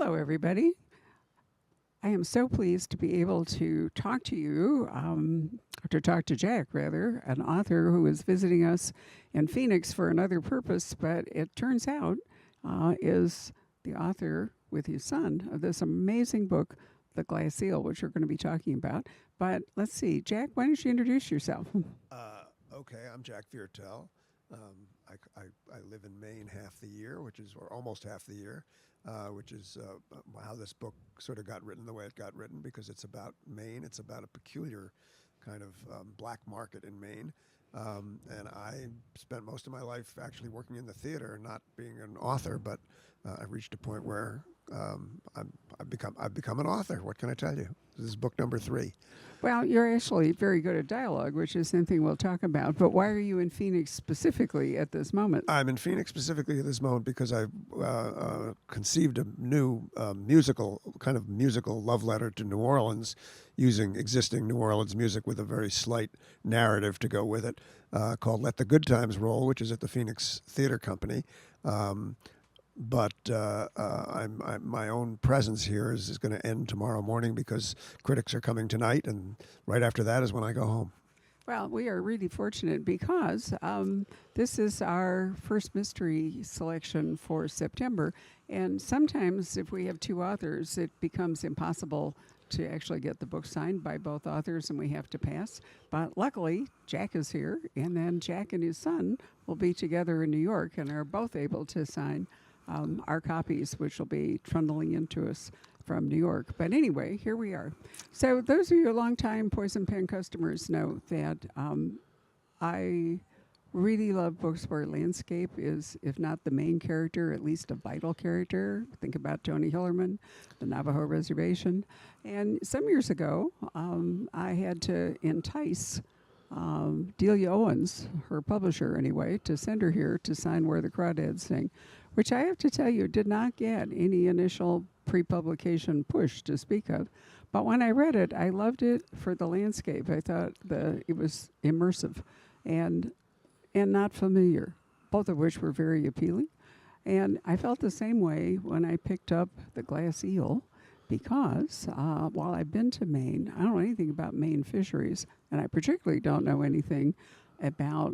Hello, everybody. I am so pleased to be able to talk to you, or to talk to Jack, rather, an author who is visiting us in Phoenix for another purpose, but it turns out is the author with his son of this amazing book, The Glass Eel, which we're going to be talking about. But let's see, Jack, why don't you introduce yourself? Okay, I'm Jack Viertel. I live in Maine half the year, or almost half the year, which is how this book sort of got written the way it got written, because it's about Maine. It's about a peculiar kind of black market in Maine. And I spent most of my life actually working in the theater, not being an author, but I reached a point where I've become an author. What can I tell you? This is book number 3. Well, you're actually very good at dialogue, which is something we'll talk about. But why are you in Phoenix specifically at this moment? I'm in Phoenix specifically at this moment because I've conceived a new musical love letter to New Orleans, using existing New Orleans music with a very slight narrative to go with it, called "Let the Good Times Roll," which is at the Phoenix Theater Company. But my own presence here is going to end tomorrow morning because critics are coming tonight, and right after that is when I go home. Well, we are really fortunate because this is our first mystery selection for September. And sometimes, if we have two authors, it becomes impossible to actually get the book signed by both authors, and we have to pass. But luckily, Jack is here, and then Jack and his son will be together in New York and are both able to sign our copies, which will be trundling into us from New York. But anyway, here we are. So those of you longtime Poison Pen customers know that I really love books where landscape is, if not the main character, at least a vital character. Think about Tony Hillerman, the Navajo Reservation. And some years ago, I had to entice Delia Owens, her publisher anyway, to send her here to sign Where the Crawdads Sing, which I have to tell you did not get any initial pre-publication push to speak of. But when I read it, I loved it for the landscape. I thought it was immersive and not familiar, both of which were very appealing. And I felt the same way when I picked up The Glass Eel, because while I've been to Maine, I don't know anything about Maine fisheries, and I particularly don't know anything about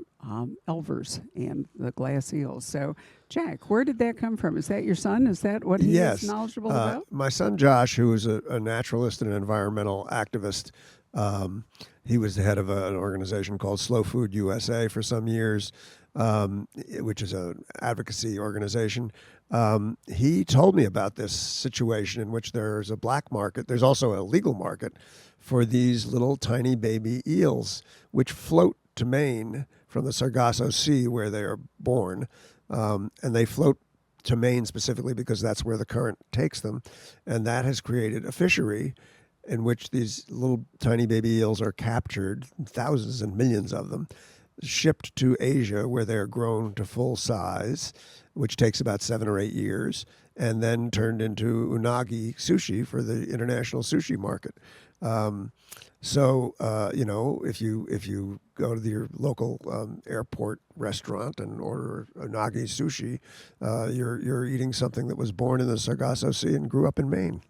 elvers and the glass eels. So, Jack, where did that come from? Is that your son? Is that what he Yes. is knowledgeable about? My son Josh, who is a naturalist and an environmental activist, he was the head of an organization called Slow Food USA for some years, which is an advocacy organization. He told me about this situation in which there's a black market. There's also a legal market for these little tiny baby eels, which float to Maine from the Sargasso Sea, where they are born. And they float to Maine specifically because that's where the current takes them. And that has created a fishery in which these little tiny baby eels are captured, thousands and millions of them, shipped to Asia, where they're grown to full size, which takes about 7 or 8 years, and then turned into unagi sushi for the international sushi market. If you go to your local airport restaurant and order unagi sushi, you're eating something that was born in the Sargasso Sea and grew up in Maine.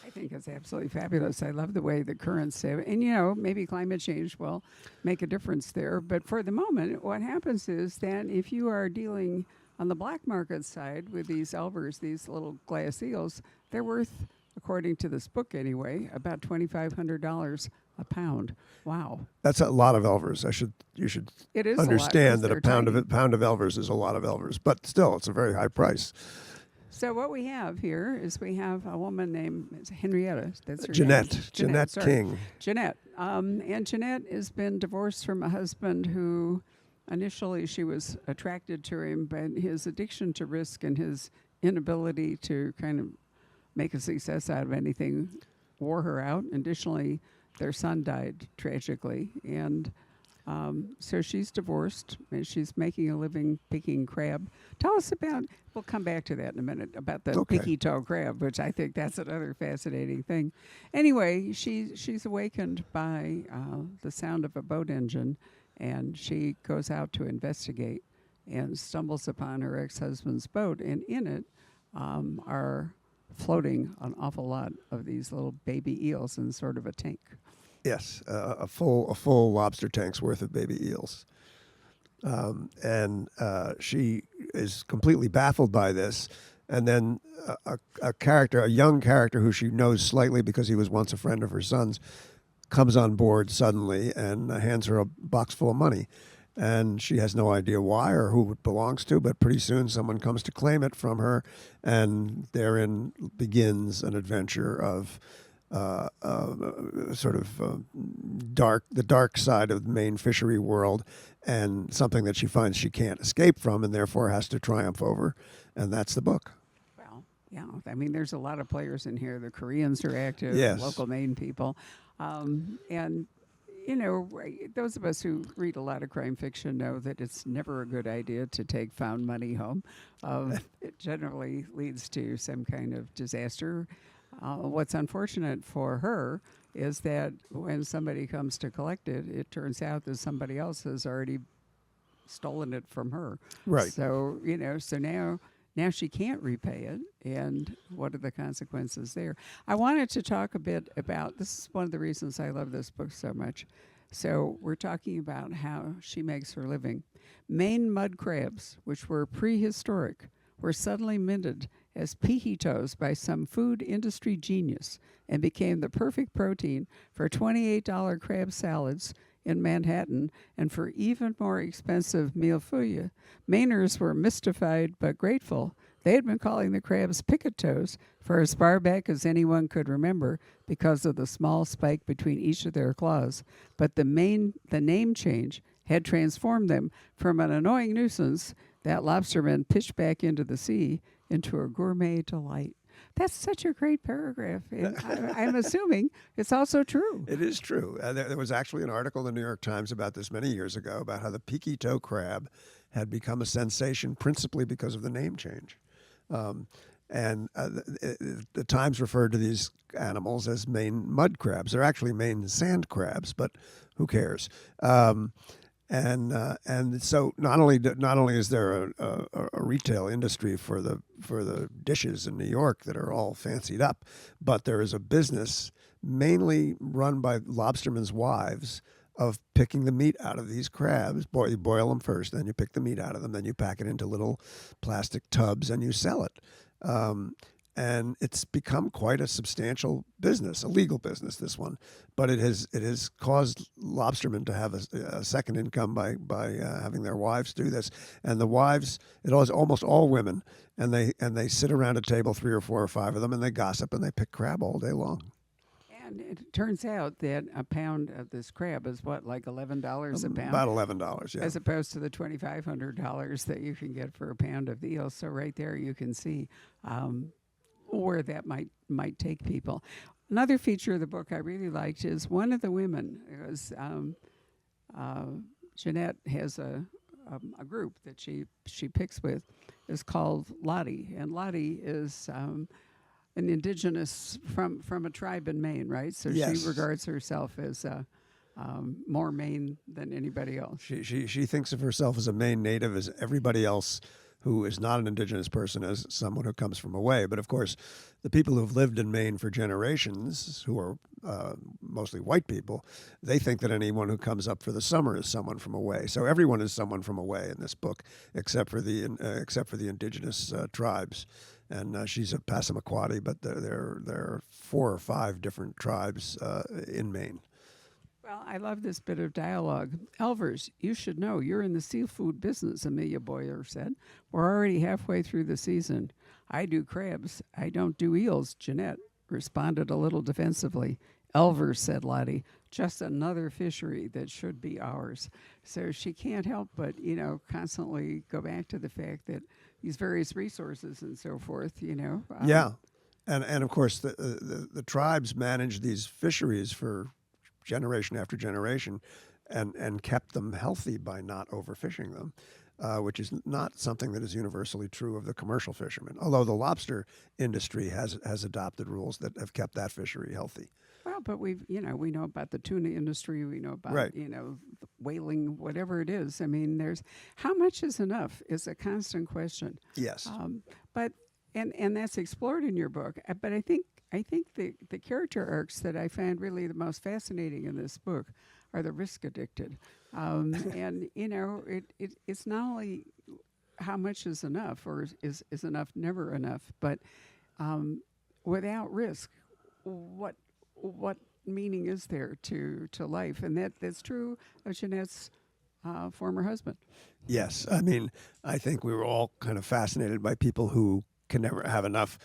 I think it's absolutely fabulous. I love the way the currents have, and maybe climate change will make a difference there. But for the moment, what happens is that if you are dealing on the black market side with these elvers, these little glass eels, they're worth, according to this book anyway, about $2,500 a pound. Wow. That's a lot of elvers. You should It is understand a lot, that a pound of elvers is a lot of elvers, but still, it's a very high price. So what we have here is we have a woman named Henrietta. That's her Jeanette. name. Jeanette King. Jeanette. And Jeanette has been divorced from a husband who initially she was attracted to him, but his addiction to risk and his inability to kind of make a success out of anything wore her out. Additionally, their son died tragically. And so she's divorced and she's making a living picking crab. Tell us about, we'll come back to that in a minute, about the picky toe crab, which I think that's another fascinating thing. Anyway, she's awakened by the sound of a boat engine, and she goes out to investigate and stumbles upon her ex-husband's boat. And in it are floating an awful lot of these little baby eels in sort of a tank. Yes, a full lobster tank's worth of baby eels. And she is completely baffled by this. And then a young character who she knows slightly because he was once a friend of her son's, comes on board suddenly and hands her a box full of money. And she has no idea why or who it belongs to, but pretty soon someone comes to claim it from her, and therein begins an adventure of sort of the dark side of the Maine fishery world, and something that she finds she can't escape from, and therefore has to triumph over, and that's the book. Well, yeah, I mean, there's a lot of players in here. The Koreans are active, Yes. local Maine people. And, you know, those of us who read a lot of crime fiction know that it's never a good idea to take found money home. It generally leads to some kind of disaster. What's unfortunate for her is that when somebody comes to collect it, it turns out that somebody else has already stolen it from her. Right. So, you know, so now she can't repay it, and what are the consequences there? I wanted to talk a bit about, this is one of the reasons I love this book so much. So we're talking about how she makes her living. Maine mud crabs, which were prehistoric, were suddenly minted as pihitos by some food industry genius and became the perfect protein for $28 crab salads in Manhattan and for even more expensive millefeuille. Mainers were mystified but grateful. They had been calling the crabs picket toes for as far back as anyone could remember because of the small spike between each of their claws. But the name change had transformed them from an annoying nuisance that lobstermen pitched back into the sea into a gourmet delight. That's such a great paragraph. And I'm assuming it's also true. It is true. There was actually an article in the New York Times about this many years ago about how the peaky toe crab had become a sensation principally because of the name change. The Times referred to these animals as Maine mud crabs. They're actually Maine sand crabs, but who cares? And so not only is there a retail industry for the dishes in New York that are all fancied up, but there is a business mainly run by lobstermen's wives of picking the meat out of these crabs. You boil them first, then you pick the meat out of them, then you pack it into little plastic tubs and you sell it. And it's become quite a substantial business, a legal business, this one. But it has caused lobstermen to have a second income by having their wives do this. And the wives, it was almost all women, and they sit around a table, 3 or 4 or 5 of them, and they gossip and they pick crab all day long. And it turns out that a pound of this crab is what, like $11 a pound? About $11, yeah. As opposed to the $2,500 that you can get for a pound of eel. So right there you can see where that might take people. Another feature of the book I really liked is one of the women. It was Jeanette has a group that she picks with, is called Lottie, and Lottie is an indigenous from a tribe in Maine, right? So Yes. she regards herself as more Maine than anybody else. She thinks of herself as a Maine native, as everybody else who is not an indigenous person as someone who comes from away. But of course, the people who've lived in Maine for generations, who are mostly white people, they think that anyone who comes up for the summer is someone from away. So everyone is someone from away in this book, except for the indigenous tribes. And she's a Passamaquoddy, but there are 4 or 5 different tribes in Maine. Well, I love this bit of dialogue. Elvers, you should know you're in the seafood business, Amelia Boyer said. We're already halfway through the season. I do crabs. I don't do eels, Jeanette responded a little defensively. Elvers, said Lottie, just another fishery that should be ours. So she can't help but, constantly go back to the fact that these various resources and so forth, Yeah. And of course, the tribes manage these fisheries for generation after generation, and kept them healthy by not overfishing them, which is not something that is universally true of the commercial fishermen. Although the lobster industry has adopted rules that have kept that fishery healthy. Well, but we know about the tuna industry. We know about Right. whaling, whatever it is. I mean, how much is enough is a constant question. Yes. But and that's explored in your book. But I think the character arcs that I find really the most fascinating in this book are the risk addicted, and it's not only how much is enough or is enough never enough, but um, without risk, what meaning is there to life? And that's true of Jeanette's former husband. Yes, I mean, I think we were all kind of fascinated by people who can never have enough.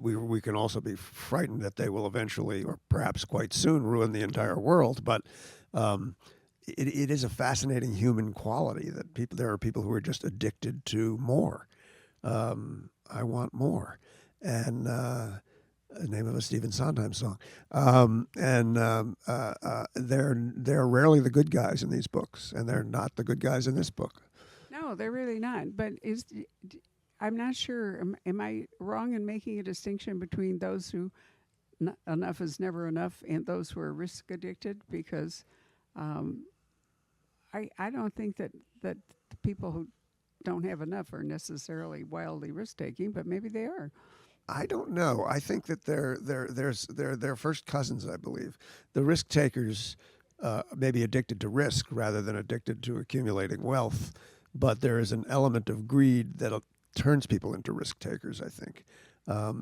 We can also be frightened that they will eventually, or perhaps quite soon, ruin the entire world. But um, it is a fascinating human quality that people. There are people who are just addicted to more. I want more, and the name of a Stephen Sondheim song. They're rarely the good guys in these books, and they're not the good guys in this book. No, they're really not. But I'm not sure. Am I wrong in making a distinction between those who enough is never enough and those who are risk addicted? Because um, I don't think that the people who don't have enough are necessarily wildly risk taking, but maybe they are. I don't know. I think that they're first cousins. I believe the risk takers may be addicted to risk rather than addicted to accumulating wealth, but there is an element of greed that turns people into risk takers. I think,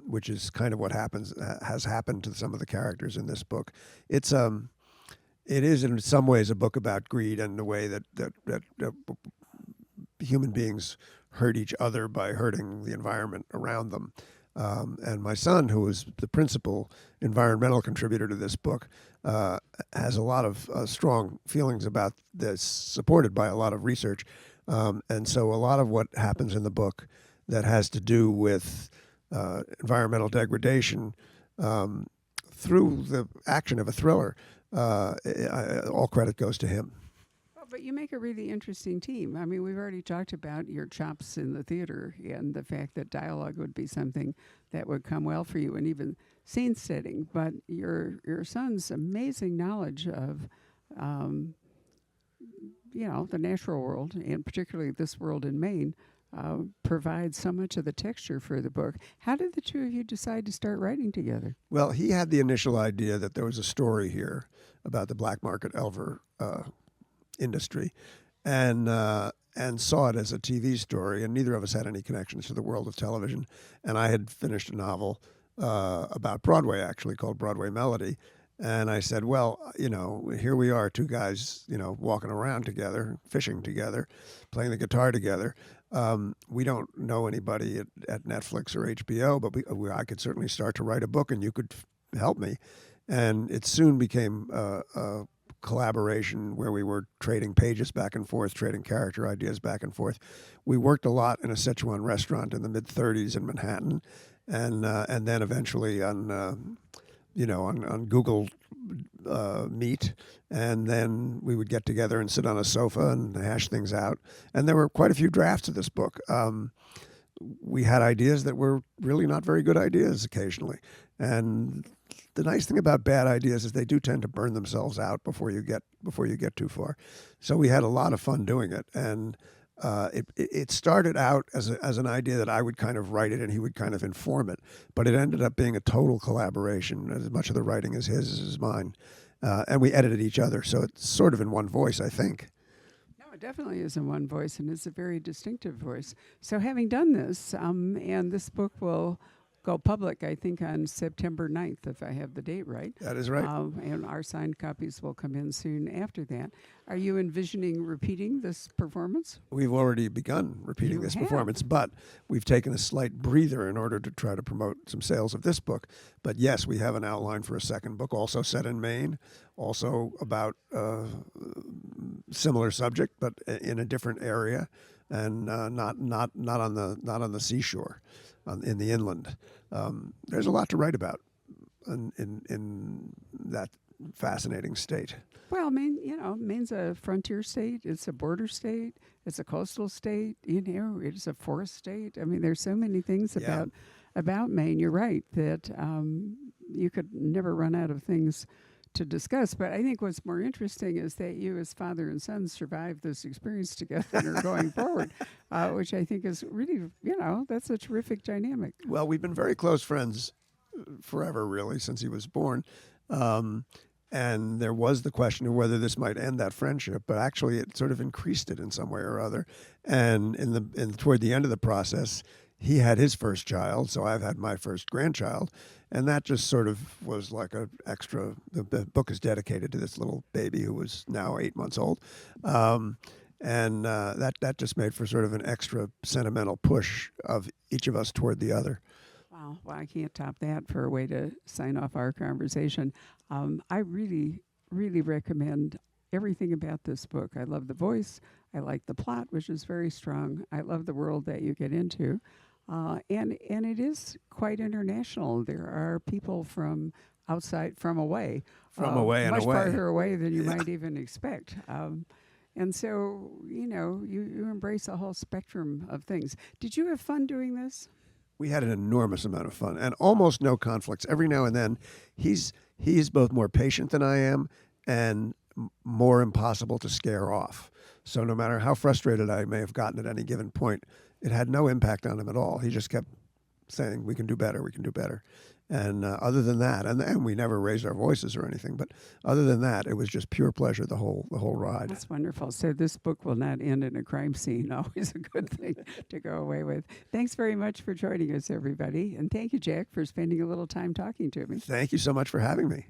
which is kind of what has happened to some of the characters in this book. It's it is in some ways a book about greed and the way that human beings hurt each other by hurting the environment around them. And my son, who is the principal environmental contributor to this book, has a lot of strong feelings about this, supported by a lot of research. And so a lot of what happens in the book that has to do with environmental degradation through the action of a thriller, all credit goes to him. Well, but you make a really interesting team. I mean, we've already talked about your chops in the theater and the fact that dialogue would be something that would come well for you, and even scene setting. But your son's amazing knowledge of, um, the natural world, and particularly this world in Maine, provides so much of the texture for the book. How did the two of you decide to start writing together? Well, he had the initial idea that there was a story here about the black market elver industry, and saw it as a TV story. And neither of us had any connections to the world of television. And I had finished a novel about Broadway, actually called Broadway Melody. And I said, well, here we are, two guys, walking around together, fishing together, playing the guitar together. We don't know anybody at Netflix or HBO, but I could certainly start to write a book, and you could help me. And it soon became a collaboration where we were trading pages back and forth, trading character ideas back and forth. We worked a lot in a Sichuan restaurant in the mid '30s in Manhattan, and then eventually on Google Meet, and then we would get together and sit on a sofa and hash things out. And there were quite a few drafts of this book. We had ideas that were really not very good ideas occasionally, and the nice thing about bad ideas is they do tend to burn themselves out before you get too far. So we had a lot of fun doing it, and it started out as an idea that I would kind of write it and he would kind of inform it, but it ended up being a total collaboration. As much of the writing is his as mine, and we edited each other, so it's sort of in one voice, I think. No, it definitely is in one voice, and it's a very distinctive voice. So, having done this, and this book will go public, I think, on September 9th, if I have the date right. That is right. And our signed copies will come in soon after that. Are you envisioning repeating this performance? We've already begun repeating You this have. performance, but we've taken a slight breather in order to try to promote some sales of this book. But yes, we have an outline for a second book, also set in Maine, also about similar subject, but in a different area, and not on the seashore, in the inland. There's a lot to write about in that fascinating state. Well, Maine, Maine's a frontier state. It's a border state. It's a coastal state. It's a forest state. I mean, there's so many things Yeah. about Maine. You're right that you could never run out of things to discuss. But I think what's more interesting is that you, as father and son, survived this experience together and are going forward, which I think is really, that's a terrific dynamic. Well, we've been very close friends forever, really, since he was born. Um, and there was the question of whether this might end that friendship, but actually it sort of increased it in some way or other. And toward the end of the process, he had his first child, so I've had my first grandchild, and that just sort of was like a extra. The book is dedicated to this little baby who was now 8 months old, and that just made for sort of an extra sentimental push of each of us toward the other. Wow. Well, I can't top that for a way to sign off our conversation. I really, really recommend everything about this book. I love the voice. I like the plot, which is very strong. I love the world that you get into. And it is quite international. There are people from outside, from away, much away. farther away than you might even expect. And so, you embrace a whole spectrum of things. Did you have fun doing this? We had an enormous amount of fun and almost no conflicts. Every now and then, he's both more patient than I am and more impossible to scare off. So no matter how frustrated I may have gotten at any given point, it had no impact on him at all. He just kept saying, "We can do better. We can do better." And other than that, and we never raised our voices or anything, but other than that, it was just pure pleasure the whole ride. That's wonderful. So this book will not end in a crime scene. Always a good thing to go away with. Thanks very much for joining us, everybody. And thank you, Jack, for spending a little time talking to me. Thank you so much for having me.